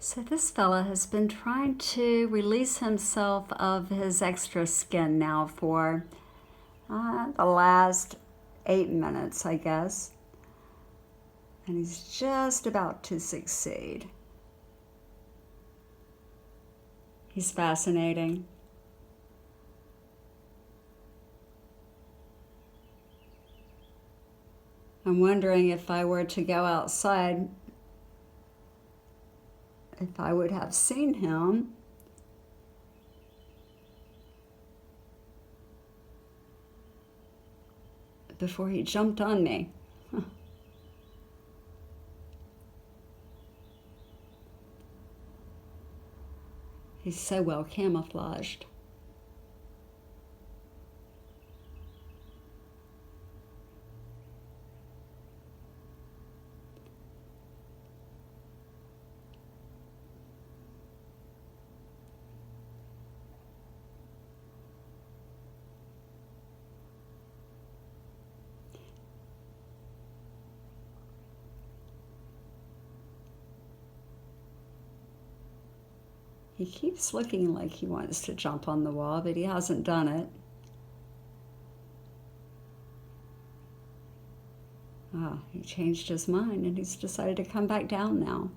So this fella has been trying to release himself of his extra skin now for the last 8 minutes, I guess. And he's just about to succeed. He's fascinating. I'm wondering if I were to go outside, if I would have seen him. Before he jumped on me. He's so well camouflaged. He keeps looking like he wants to jump on the wall, but he hasn't done it. Ah, he changed his mind and he's decided to come back down now.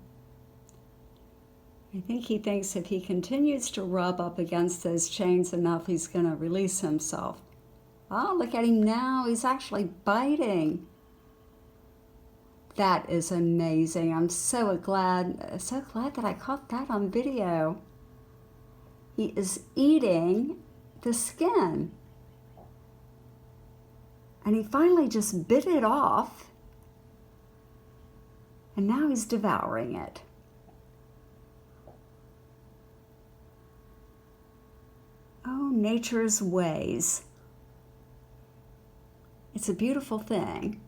I think he thinks if he continues to rub up against those chains enough, he's going to release himself. Oh, look at him now. He's actually biting. That is amazing. I'm so glad that I caught that on video. He is eating the skin. And he finally just bit it off. And now he's devouring it. Oh, nature's ways. It's a beautiful thing.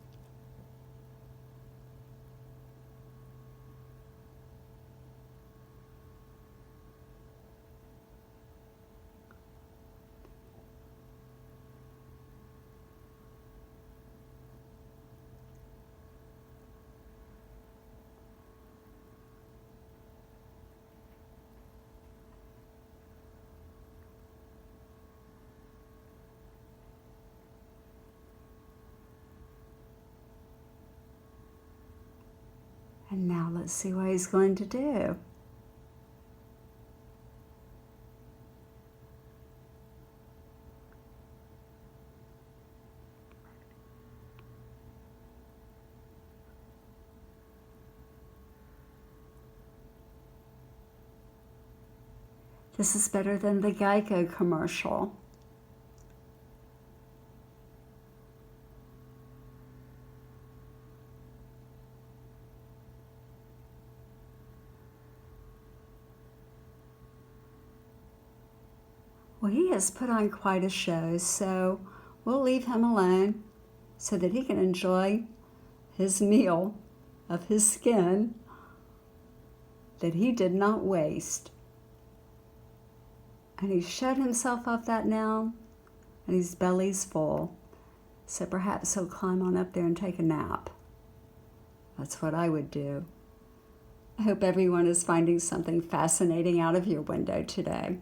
And now let's see what he's going to do. This is better than the Geico commercial. Well, he has put on quite a show, so we'll leave him alone so that he can enjoy his meal of his skin that he did not waste. And he's shut himself of that now, and his belly's full. So perhaps he'll climb on up there and take a nap. That's what I would do. I hope everyone is finding something fascinating out of your window today.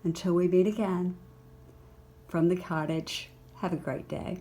Until we meet again, from the cottage, have a great day.